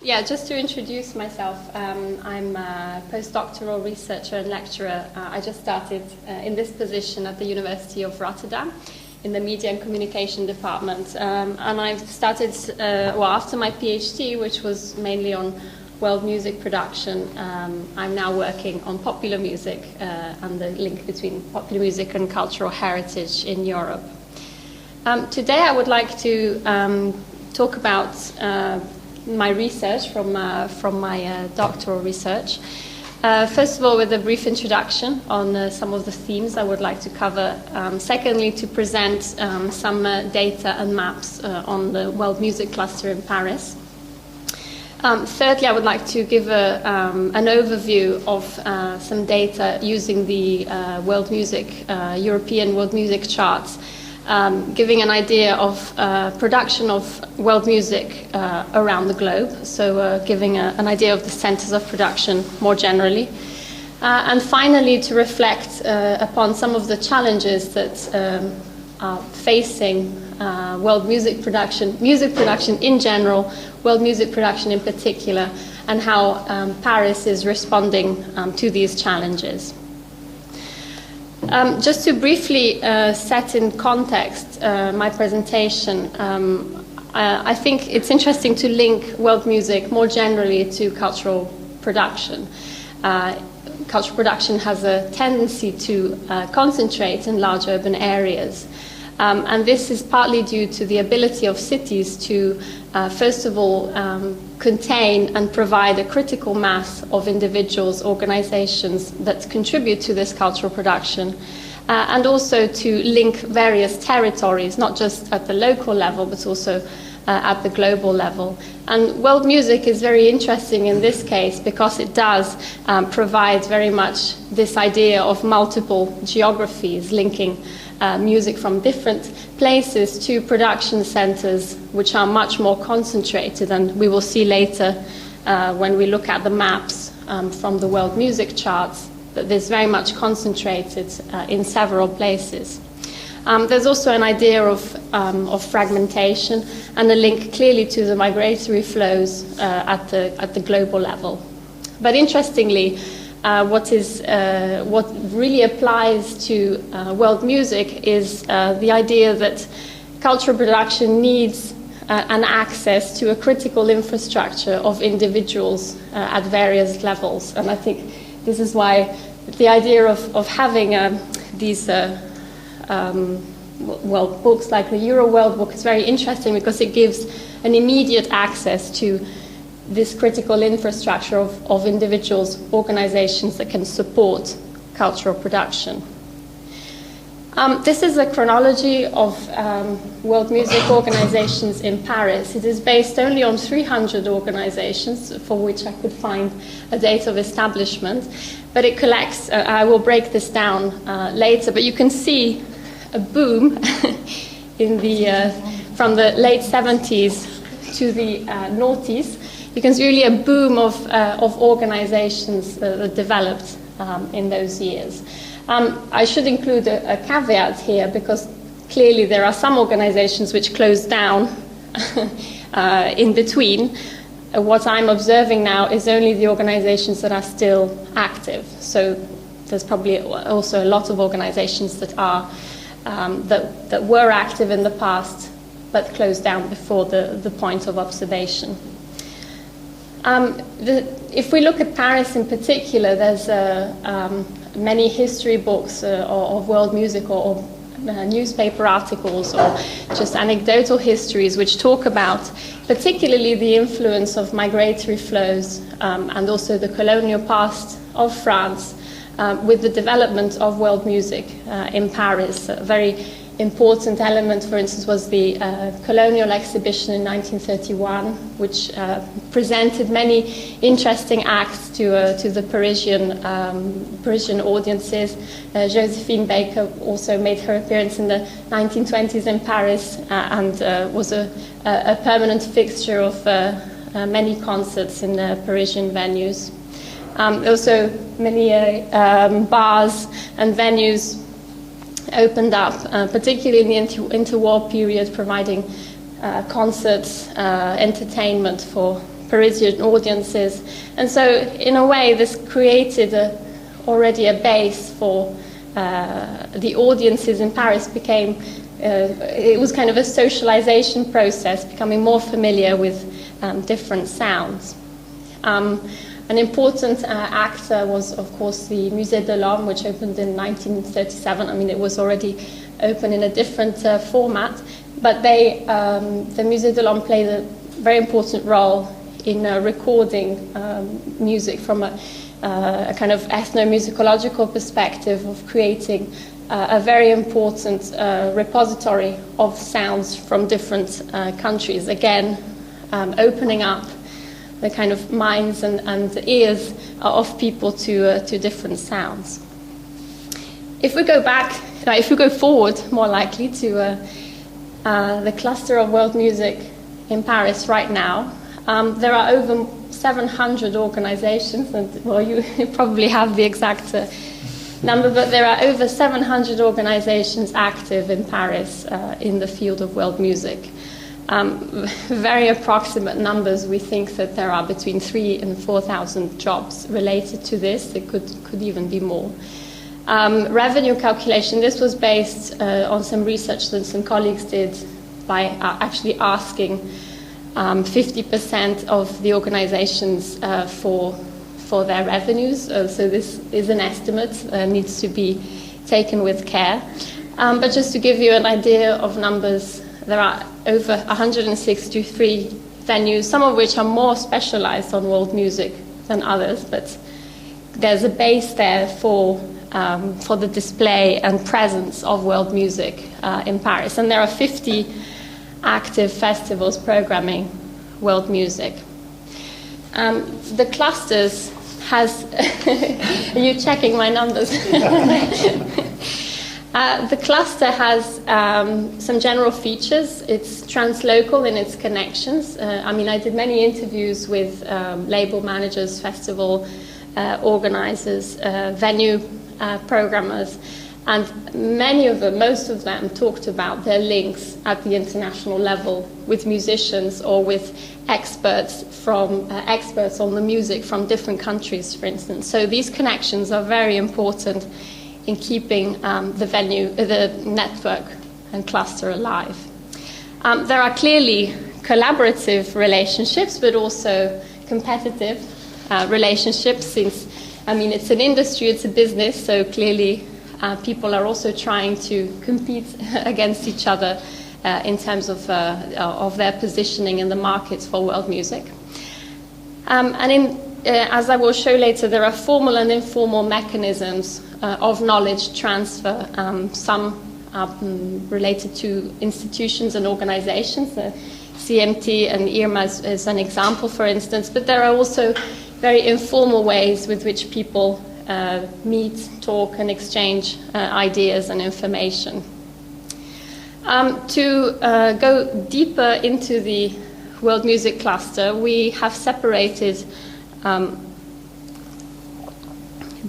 Yeah, just to introduce myself, I'm a postdoctoral researcher and lecturer. I just started in this position at the University of Rotterdam in the Media and Communication Department. And I've started, after my PhD, which was mainly on world music production, I'm now working on popular music and the link between popular music and cultural heritage in Europe. Today I would like to talk about my research from my doctoral research. First of all, with a brief introduction on some of the themes I would like to cover. Secondly, to present some data and maps on the world music cluster in Paris. Thirdly, I would like to give an overview of some data using the world music, European world music charts, giving an idea of production of world music around the globe, so giving an idea of the centers of production more generally. And finally, to reflect upon some of the challenges that are facing world music production in general, world music production in particular, and how Paris is responding to these challenges. Just to briefly set in context my presentation, I think it's interesting to link world music more generally to cultural production. Cultural production has a tendency to concentrate in large urban areas. And this is partly due to the ability of cities to, first of all, contain and provide a critical mass of individuals, organizations that contribute to this cultural production, and also to link various territories, not just at the local level, but also at the global level. And world music is very interesting in this case because it does provide very much this idea of multiple geographies linking music from different places to production centers which are much more concentrated, and we will see later when we look at the maps from the world music charts that there's very much concentrated in several places. There's also an idea of fragmentation and a link clearly to the migratory flows at the global level. But interestingly, what really applies to world music is the idea that cultural production needs an access to a critical infrastructure of individuals at various levels. And I think this is why the idea of having these books like the Euro World Book is very interesting because it gives an immediate access to this critical infrastructure of individuals, organizations that can support cultural production. This is a chronology of world music organizations in Paris. It is based only on 300 organizations for which I could find a date of establishment, but it collects, I will break this down later, but you can see a boom in from the late 70s to the noughties. You can see really a boom of organizations that developed in those years. I should include a caveat here because clearly there are some organizations which closed down in between. What I'm observing now is only the organizations that are still active. So there's probably also a lot of organizations that are that were active in the past but closed down before the point of observation. If we look at Paris in particular, there's many history books of world music or newspaper articles or just anecdotal histories which talk about particularly the influence of migratory flows and also the colonial past of France with the development of world music in Paris. A very important element, for instance, was the colonial exhibition in 1931, which presented many interesting acts to the Parisian audiences. Josephine Baker also made her appearance in the 1920s in Paris and was a permanent fixture of many concerts in Parisian venues. Also, many bars and venues opened up, particularly in the interwar period, providing concerts, entertainment for Parisian audiences. And so, in a way, this created already a base for the audiences in Paris became, it was kind of a socialization process, becoming more familiar with different sounds. An important actor was, of course, the Musée de l'Homme, which opened in 1937. I mean, it was already open in a different format, but the Musée de l'Homme played a very important role in recording music from a kind of ethnomusicological perspective, of creating a very important repository of sounds from different countries. Again, opening up the kind of minds and ears of people to different sounds. If we go back, if we go forward, more likely to the cluster of world music in Paris right now, there are over 700 organizations, and well, you probably have the exact number, but there are over 700 organizations active in Paris in the field of world music. Very approximate numbers. We think that there are between 3,000 and 4,000 jobs related to this. It could even be more. Revenue calculation, this was based on some research that some colleagues did by actually asking 50% of the organizations for their revenues. So this is an estimate, needs to be taken with care. But just to give you an idea of numbers, there are over 163 venues, some of which are more specialized on world music than others, but there's a base there for the display and presence of world music in Paris. And there are 50 active festivals programming world music. The clusters has... Are you checking my numbers? The cluster has some general features. It's translocal in its connections. I mean, I did many interviews with label managers, festival organizers, venue programmers, and most of them talked about their links at the international level with musicians or with experts on the music from different countries, for instance. So these connections are very important in keeping the network and cluster alive. There are clearly collaborative relationships, but also competitive relationships, since, I mean, it's an industry, it's a business, so clearly people are also trying to compete against each other in terms of their positioning in the markets for world music. As I will show later, there are formal and informal mechanisms of knowledge transfer. Some are related to institutions and organizations. CMT and IRMA is an example, for instance, but there are also very informal ways with which people meet, talk, and exchange ideas and information. To go deeper into the world music cluster, we have separated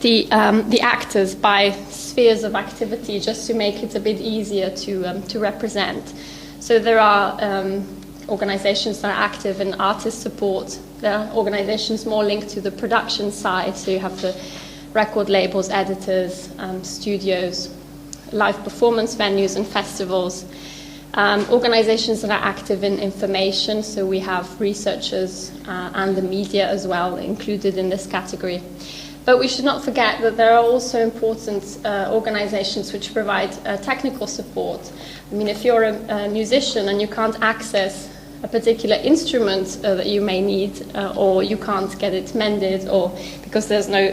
the actors by spheres of activity, just to make it a bit easier to represent. So there are organizations that are active in artist support. There are organizations more linked to the production side, so you have the record labels, editors, studios, live performance venues and festivals. Organizations that are active in information, so we have researchers and the media as well included in this category. But we should not forget that there are also important organizations which provide technical support. I mean, if you're a musician and you can't access a particular instrument that you may need, or you can't get it mended, or because there's no,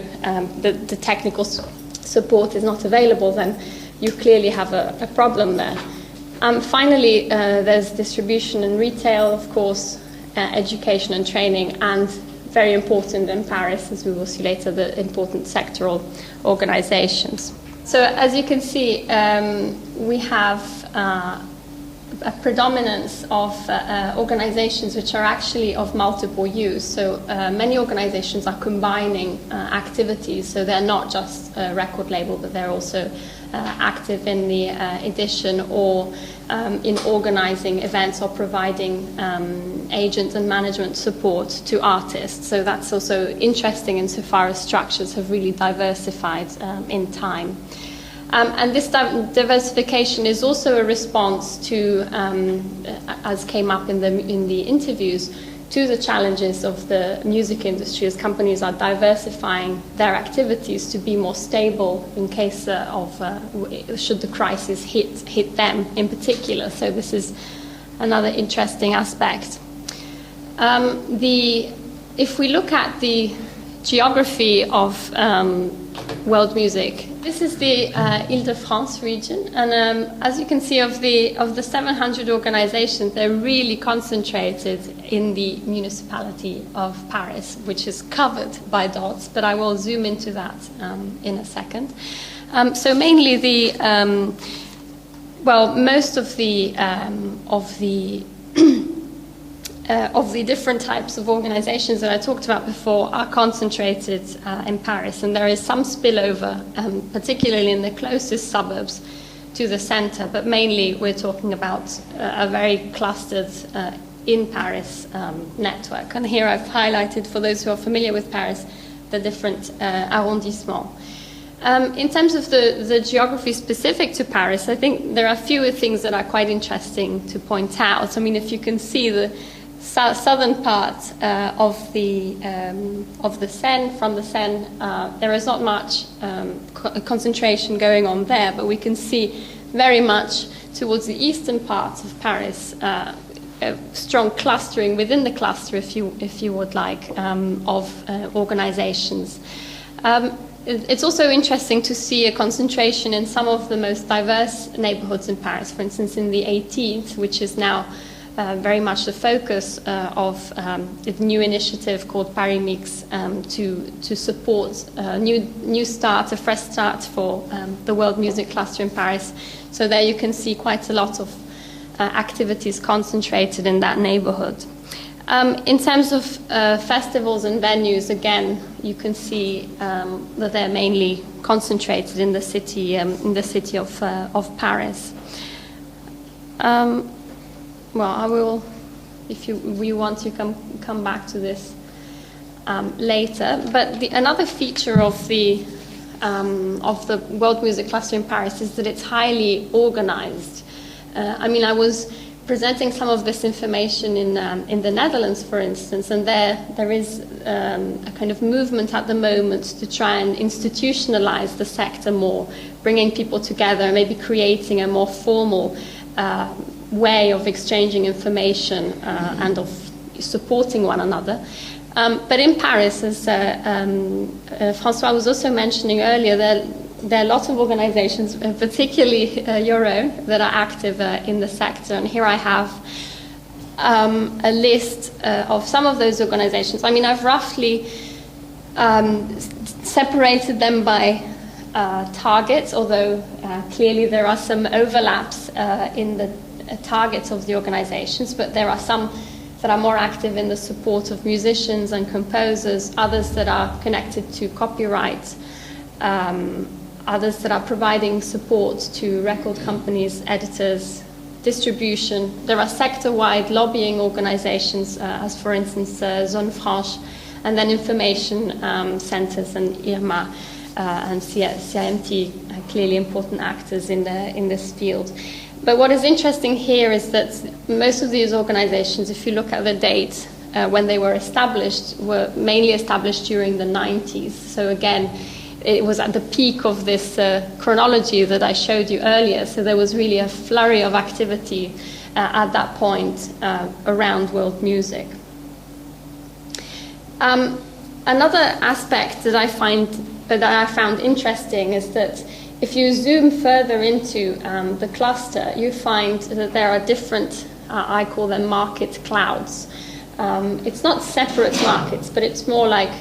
the technical support is not available, then you clearly have a problem there. Finally, there's distribution and retail, of course, education and training, and very important in Paris, as we will see later, the important sectoral organizations. So as you can see, we have a predominance of organizations which are actually of multiple use. So many organizations are combining activities, so they're not just a record label, but they're also active in the edition or in organizing events or providing agent and management support to artists. So that's also interesting insofar as structures have really diversified in time. And this diversification is also a response to, as came up in the interviews, to the challenges of the music industry as companies are diversifying their activities to be more stable in case should the crisis hit them in particular. So this is another interesting aspect. If we look at the geography of world music, this is the Île-de-France region, and as you can see, of the 700 organizations, they're really concentrated in the municipality of Paris, which is covered by dots, but I will zoom into that in a second. So mainly most of the different types of organizations that I talked about before are concentrated in Paris, and there is some spillover, particularly in the closest suburbs to the center, but mainly we're talking about a very clustered in Paris network. And here I've highlighted, for those who are familiar with Paris, the different arrondissements. In terms of the geography specific to Paris, I think there are fewer things that are quite interesting to point out. I mean, if you can see the southern part of the Seine, from the Seine, there is not much concentration going on there, but we can see very much towards the eastern part of Paris a strong clustering within the cluster, if you would like, of organizations. It's also interesting to see a concentration in some of the most diverse neighborhoods in Paris, for instance in the 18th, which is now very much the focus of the new initiative called Paris Mix to support a new start, a fresh start for the world music cluster in Paris. So there you can see quite a lot of activities concentrated in that neighborhood. In terms of festivals and venues, again, you can see that they're mainly concentrated in the city of Paris. Well, I will, if we want to come back to this later. But another feature of the world music cluster in Paris is that it's highly organized. I mean, I was presenting some of this information in the Netherlands, for instance, and there is a kind of movement at the moment to try and institutionalize the sector more, bringing people together, maybe creating a more formal way of exchanging information and of supporting one another. But in Paris, as François was also mentioning earlier, there are lots of organizations, particularly your own, that are active in the sector. And here I have a list of some of those organizations. I mean, I've roughly separated them by targets, although clearly there are some overlaps in the targets of the organizations, but there are some that are more active in the support of musicians and composers, others that are connected to copyright, others that are providing support to record companies, editors, distribution. There are sector-wide lobbying organizations, as for instance Zone Franche, and then information centers and IRMA and CIMT, clearly important actors in this field. But what is interesting here is that most of these organizations, if you look at the date when they were established, were mainly established during the 90s. So again, it was at the peak of this chronology that I showed you earlier. So there was really a flurry of activity at that point around world music. Another aspect that I found interesting is that if you zoom further into the cluster, you find that there are different, I call them market clouds. It's not separate markets, but it's more like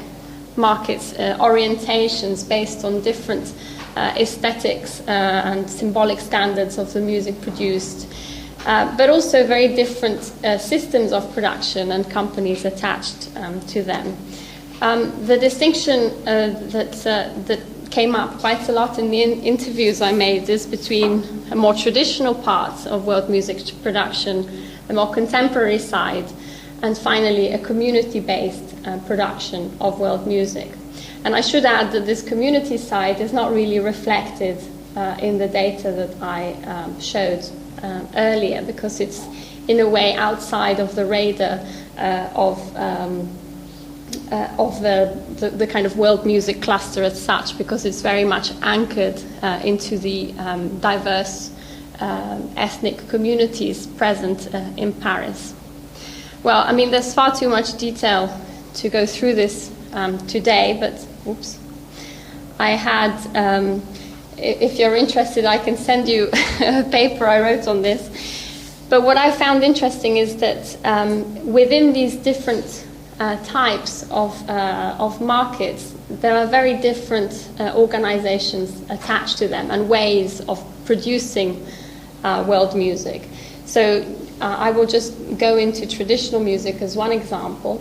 markets, orientations based on different aesthetics and symbolic standards of the music produced. but also very different systems of production and companies attached to them. The distinction that came up quite a lot in the interviews I made is between a more traditional part of world music production, a more contemporary side, and finally a community-based production of world music. And I should add that this community side is not really reflected in the data that I showed earlier, because it's in a way outside of the radar of the kind of world music cluster as such, because it's very much anchored into the diverse ethnic communities present in Paris. Well, I mean, there's far too much detail to go through this today, but oops, I had, if you're interested, I can send you a paper I wrote on this. But what I found interesting is that within these different types of markets, there are very different organizations attached to them and ways of producing world music. So I will just go into traditional music as one example.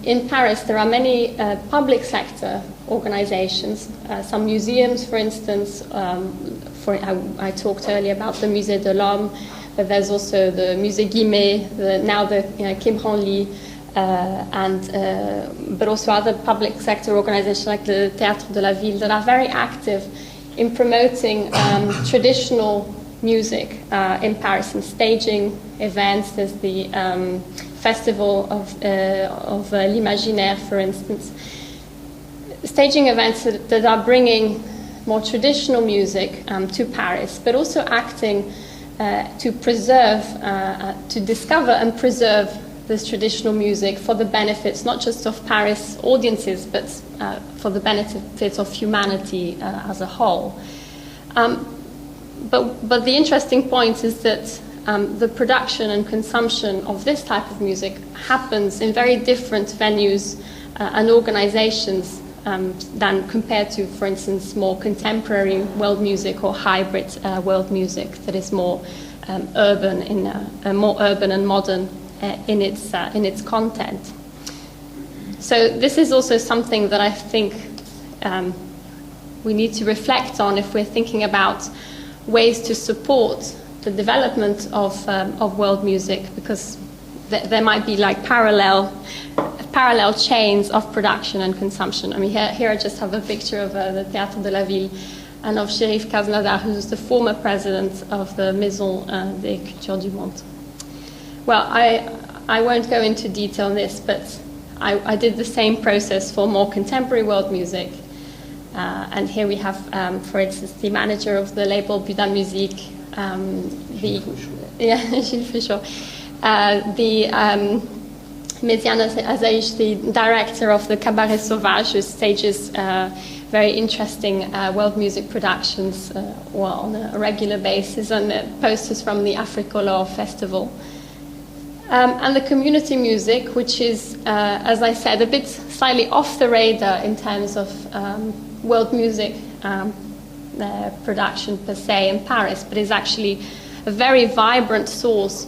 In Paris, there are many public sector organizations, some museums, for instance. I talked earlier about the Musée de l'Homme, but there's also the Musée Guimet, now the Kim Branly, but also other public sector organizations like the Théâtre de la Ville that are very active in promoting traditional music in Paris and staging events. There's the Festival of l'Imaginaire, for instance. Staging events that are bringing more traditional music to Paris, but also acting to preserve, to discover and preserve this traditional music for the benefits not just of Paris audiences, but for the benefits of humanity as a whole. But the interesting point is that the production and consumption of this type of music happens in very different venues and organizations than compared to, for instance, more contemporary world music or hybrid world music that is more urban, more urban and modern in its content. So this is also something that I think we need to reflect on if we're thinking about ways to support the development of world music, because there might be like parallel chains of production and consumption. I mean, here I just have a picture of the Théâtre de la Ville and of Chérif Kaznadar, who's the former president of the Maison des Cultures du Monde. Well, I won't go into detail on this, but I did the same process for more contemporary world music. And here we have, for instance, the manager of the label Musik, Gilles Frichot, the Méziane Azaïch, the director of the Cabaret Sauvage, who stages very interesting world music productions on a regular basis, and posters from the Africolor Festival. And the community music, which is, as I said, a bit slightly off the radar in terms of world music production per se in Paris, but is actually a very vibrant source,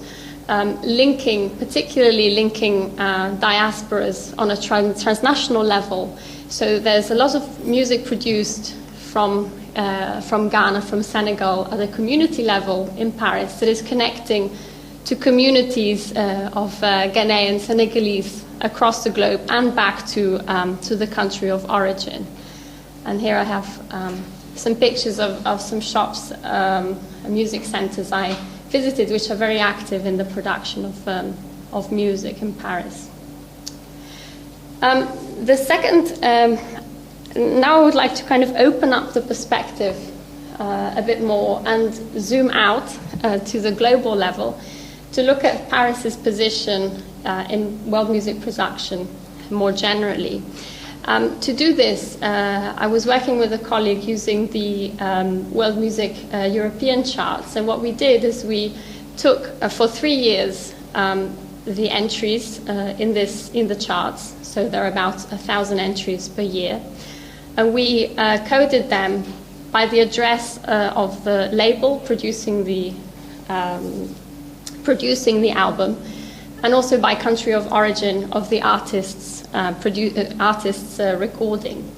particularly linking diasporas on a transnational level. So there's a lot of music produced from Ghana, from Senegal at a community level in Paris that is connecting to communities of Ghanaian, Senegalese across the globe and back to the country of origin. And here I have some pictures of some shops, music centers I visited, which are very active in the production of music in Paris. The second, now I would like to kind of open up the perspective a bit more and zoom out to the global level to look at Paris's position in world music production more generally. To do this, I was working with a colleague using the World Music European charts, and what we did is we took for 3 years the entries in the charts, so there are about 1,000 entries per year, and we coded them by the address of the label producing the producing the album, and also by country of origin of the artist's recording.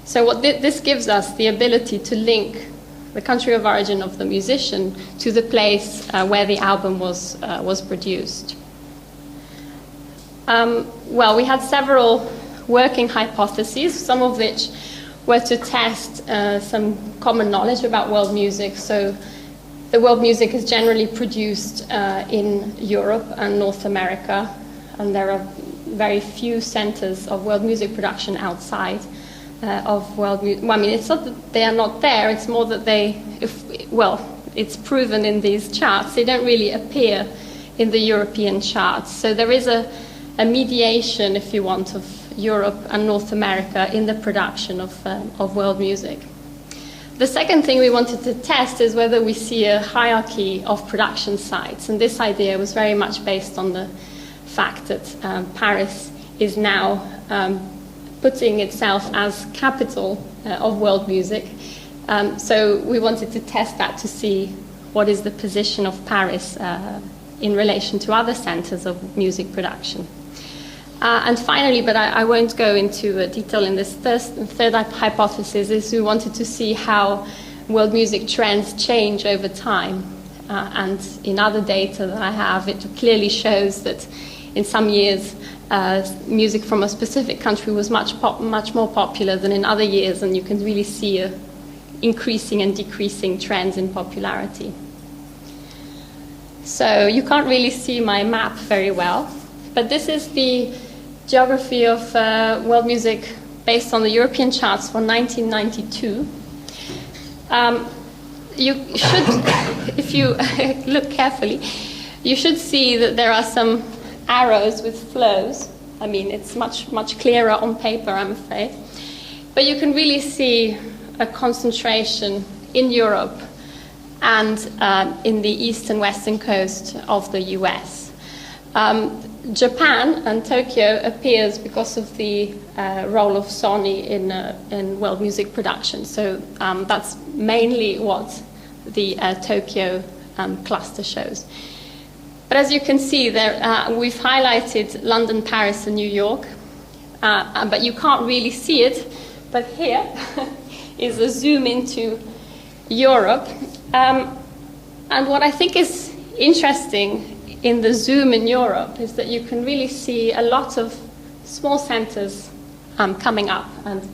So what this gives us the ability to link the country of origin of the musician to the place where the album was produced. Well, we had several working hypotheses, some of which were to test some common knowledge about world music. So the world music is generally produced in Europe and North America, and there are very few centers of world music production outside of world music. Well, I mean, it's not that they are not there, it's more that it's proven in these charts, they don't really appear in the European charts. So there is a mediation, if you want, of Europe and North America in the production of world music. The second thing we wanted to test is whether we see a hierarchy of production sites, and this idea was very much based on the fact that Paris is now putting itself as capital of world music. So we wanted to test that to see what is the position of Paris in relation to other centers of music production. And finally, but I won't go into detail in this third hypothesis, is we wanted to see how world music trends change over time. And in other data that I have, it clearly shows that in some years, music from a specific country was much more popular than in other years, and you can really see increasing and decreasing trends in popularity. So you can't really see my map very well, but this is the geography of world music based on the European charts for 1992. You should, if you look carefully, you should see that there are some arrows with flows. I mean, it's much clearer on paper, I'm afraid. But you can really see a concentration in Europe and in the east and western coast of the US. Japan and Tokyo appears because of the role of Sony in world music production. So that's mainly what the Tokyo cluster shows. But as you can see, we've highlighted London, Paris, and New York, but you can't really see it. But here is a zoom into Europe. And what I think is interesting in the zoom in Europe is that you can really see a lot of small centers coming up. And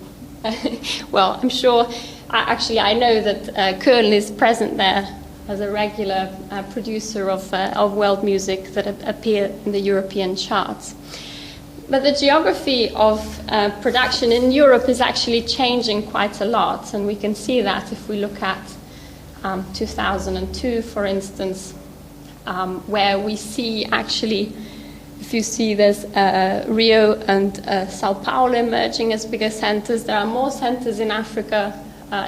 well, I'm sure, I know that Köln is present there as a regular producer of world music that appear in the European charts. But the geography of production in Europe is actually changing quite a lot, and we can see that if we look at 2002, for instance, where we see actually, if you see there's Rio and Sao Paulo emerging as bigger centers. There are more centers in Africa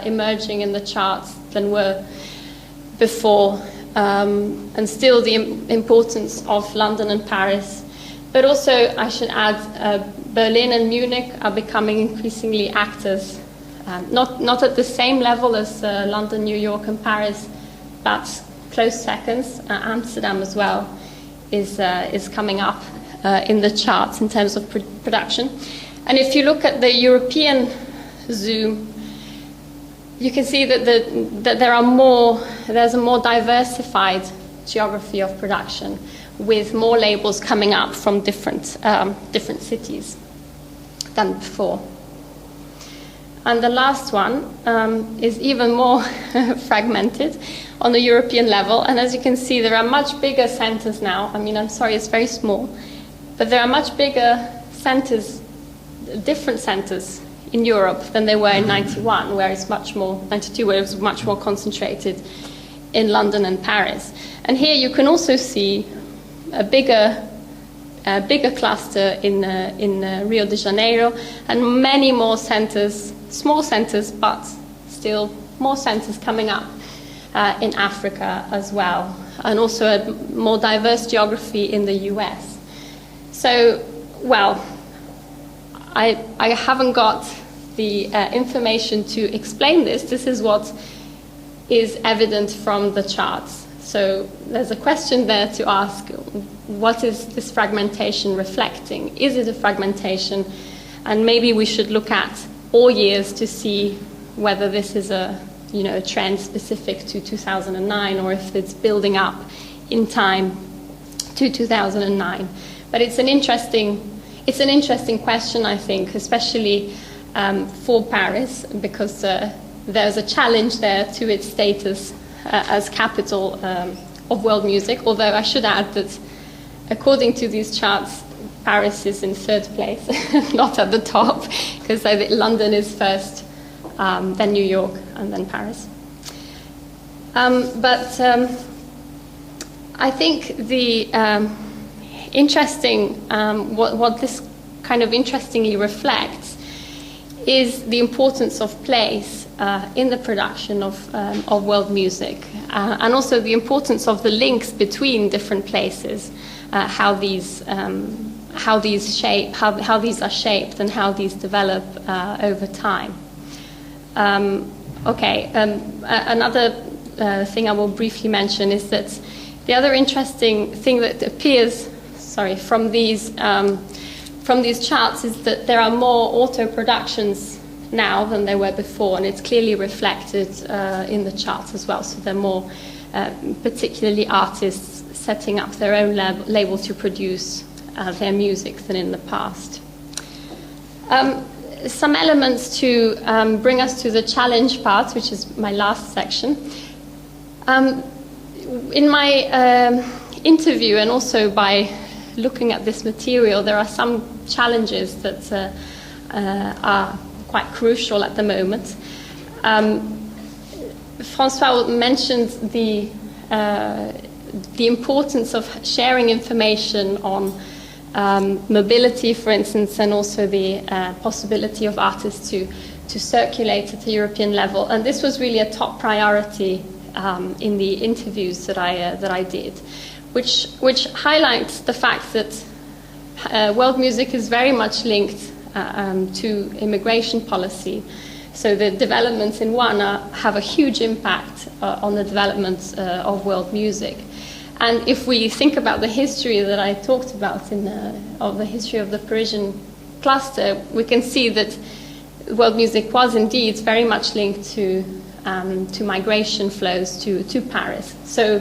emerging in the charts than were before, and still the importance of London and Paris. But also, I should add, Berlin and Munich are becoming increasingly actors, not at the same level as London, New York, and Paris, but close seconds. Amsterdam as well is coming up in the charts in terms of production. And if you look at the European zoom, you can see that there's a more diversified geography of production, with more labels coming up from different cities than before. And the last one is even more fragmented on the European level. And as you can see, there are much bigger centers now. I mean, I'm sorry, it's very small, but there are much bigger centers, different centers in Europe than they were in 91, where it's much more, 92, where it was much more concentrated in London and Paris. And here you can also see a bigger cluster in Rio de Janeiro, and many more centers, small centers, but still more centers coming up in Africa as well, and also a more diverse geography in the US. So, well, I haven't got the information to explain this. This is what is evident from the charts. So there's a question there to ask, what is this fragmentation reflecting? Is it a fragmentation? And maybe we should look at all years to see whether this is a trend specific to 2009 or if it's building up in time to 2009. But it's an interesting question, I think, especially for Paris, because there's a challenge there to its status as capital of world music, although I should add that according to these charts, Paris is in third place, not at the top, because London is first, then New York, and then Paris. But I think the what this kind of interestingly reflects is the importance of place in the production of world music, and also the importance of the links between different places, how these are shaped and how these develop over time. Another thing I will briefly mention is that the other interesting thing that appears, from these charts is that there are more auto productions now than there were before, and it's clearly reflected in the charts as well. So there are more, particularly artists, setting up their own label to produce their music than in the past. Some elements to bring us to the challenge part, which is my last section. In my interview, and also by looking at this material, there are some challenges that are quite crucial at the moment. François mentioned the importance of sharing information on mobility, for instance, and also the possibility of artists to circulate at the European level. And this was really a top priority in the interviews that I did, which highlights the fact that world music is very much linked to immigration policy. So the developments in one have a huge impact on the development of world music. And if we think about the history that I talked about of the history of the Parisian cluster, we can see that world music was indeed very much linked to migration flows to Paris. So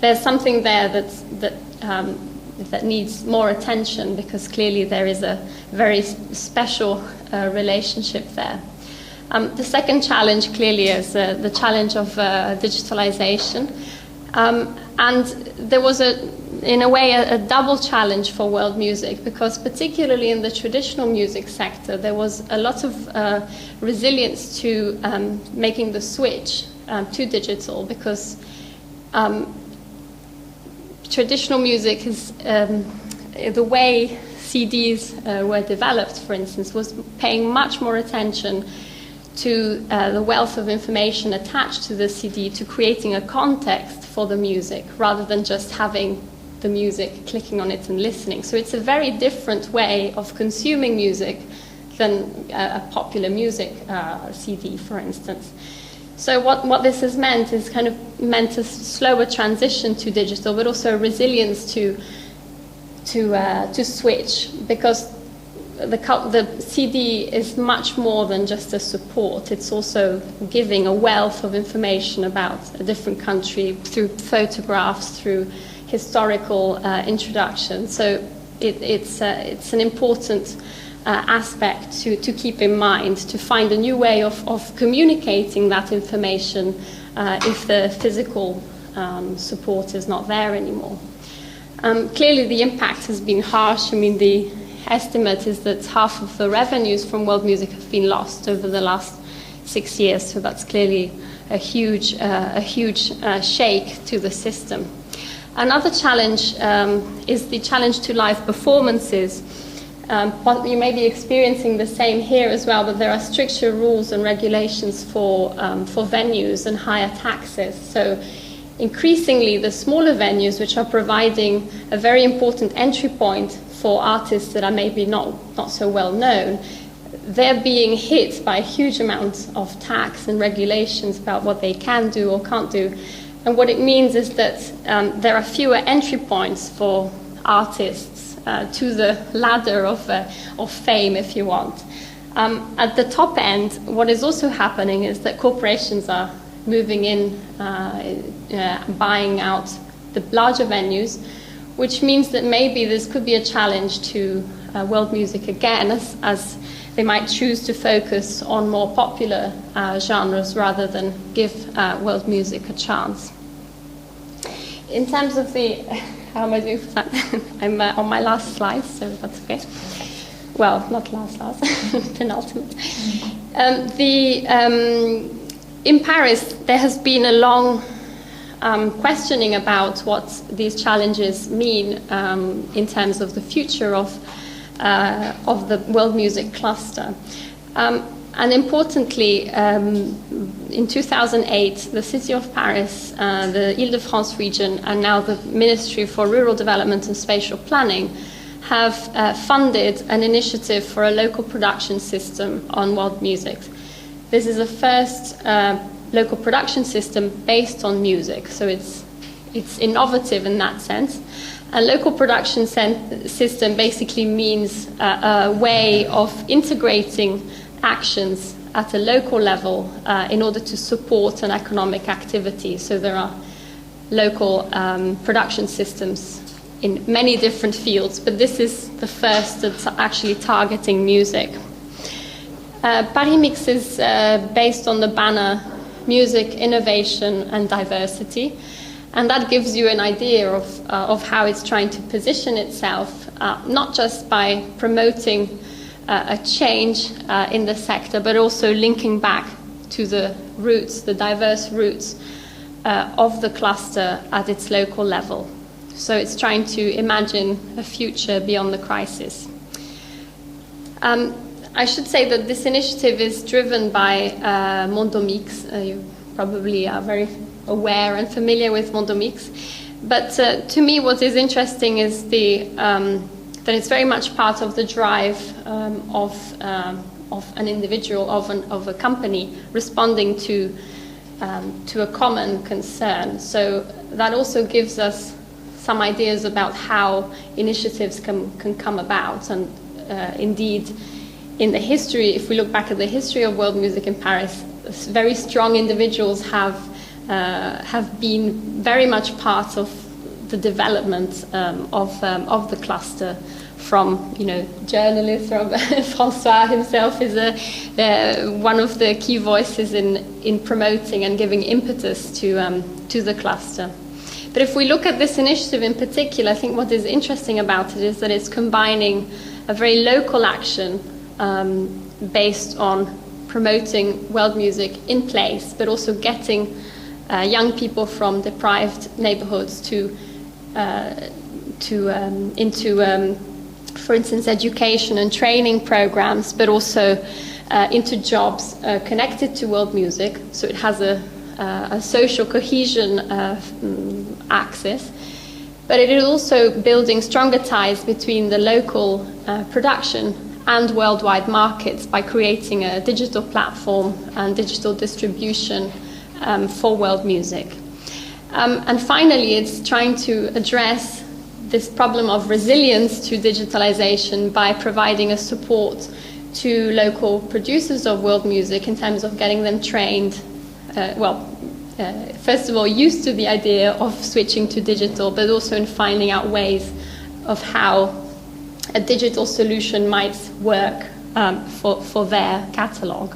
there's something there that needs more attention, because clearly there is a very special relationship there. The second challenge clearly is the challenge of digitalization. And there was, in a way, a double challenge for world music, because particularly in the traditional music sector, there was a lot of resilience to making the switch to digital, because traditional music is the way CDs were developed, for instance, was paying much more attention to the wealth of information attached to the CD, to creating a context for the music, rather than just having the music, clicking on it and listening. So it's a very different way of consuming music than a popular music CD, for instance. So what this has meant is kind of meant a slower transition to digital, but also a resilience to switch, because the CD is much more than just a support. It's also giving a wealth of information about a different country through photographs, through historical introduction. So it's an important aspect to keep in mind, to find a new way of communicating that information if the physical support is not there anymore. Clearly the impact has been harsh. I mean, the estimate is that half of the revenues from world music have been lost over the last 6 years, so that's clearly a huge shake to the system. Another challenge is the challenge to live performances. But you may be experiencing the same here as well, but there are stricter rules and regulations for venues and higher taxes. So increasingly the smaller venues, which are providing a very important entry point for artists that are maybe not so well known, they're being hit by a huge amount of tax and regulations about what they can do or can't do. And what it means is that there are fewer entry points for artists to the ladder of fame, if you want. At the top end, what is also happening is that corporations are moving in, buying out the larger venues, which means that maybe this could be a challenge to world music again, as they might choose to focus on more popular genres rather than give world music a chance. In terms of the, how am I doing for that? I'm on my last slide, so that's okay. Well, not last, penultimate. In Paris, there has been a long questioning about what these challenges mean in terms of the future of the world music cluster. And importantly, in 2008, the City of Paris, the Île-de-France region, and now the Ministry for Rural Development and Spatial Planning have funded an initiative for a local production system on world music. This is the first local production system based on music, so it's innovative in that sense. A local production system basically means a way of integrating actions at a local level in order to support an economic activity. So there are local production systems in many different fields, but this is the first that's actually targeting music. Paris Mix is based on the banner Music, Innovation and Diversity, and that gives you an idea of how it's trying to position itself, not just by promoting a change in the sector, but also linking back to the roots, the diverse roots of the cluster at its local level. So it's trying to imagine a future beyond the crisis. I should say that this initiative is driven by Mondomix. You probably are very aware and familiar with Mondomix. But to me, what is interesting is that it's very much part of the drive of an individual, of a company responding to a common concern. So that also gives us some ideas about how initiatives can come about. And indeed, in the history, if we look back at the history of world music in Paris, very strong individuals have been very much part of the development of the cluster. From journalists, from François himself is one of the key voices in promoting and giving impetus to the cluster. But if we look at this initiative in particular, I think what is interesting about it is that it's combining a very local action based on promoting world music in place, but also getting young people from deprived neighborhoods into for instance, education and training programs, but also into jobs connected to world music. So it has a social cohesion axis, but it is also building stronger ties between the local production and worldwide markets by creating a digital platform and digital distribution for world music. And finally, it's trying to address this problem of resilience to digitalization by providing a support to local producers of world music in terms of getting them trained, first of all, used to the idea of switching to digital, but also in finding out ways of how a digital solution might work for their catalogue.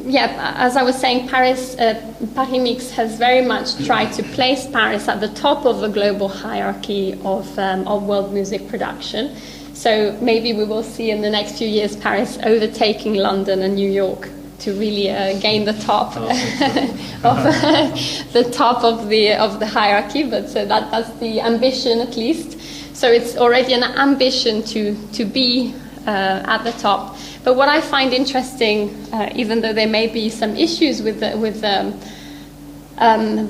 As I was saying, Paris Mix has very much tried to place Paris at the top of the global hierarchy of world music production. So maybe we will see in the next few years Paris overtaking London and New York to really gain the top of the hierarchy. But that's the ambition, at least. So it's already an ambition to be at the top. But what I find interesting, even though there may be some issues with the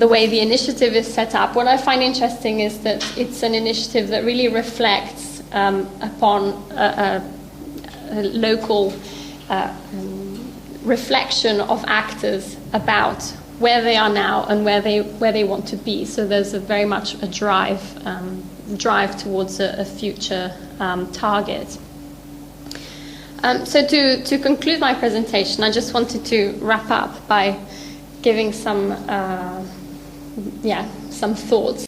way the initiative is set up, what I find interesting is that it's an initiative that really reflects upon a local reflection of actors about where they are now and where they want to be. So there's very much a drive towards a future target. So to conclude my presentation, I just wanted to wrap up by giving some thoughts.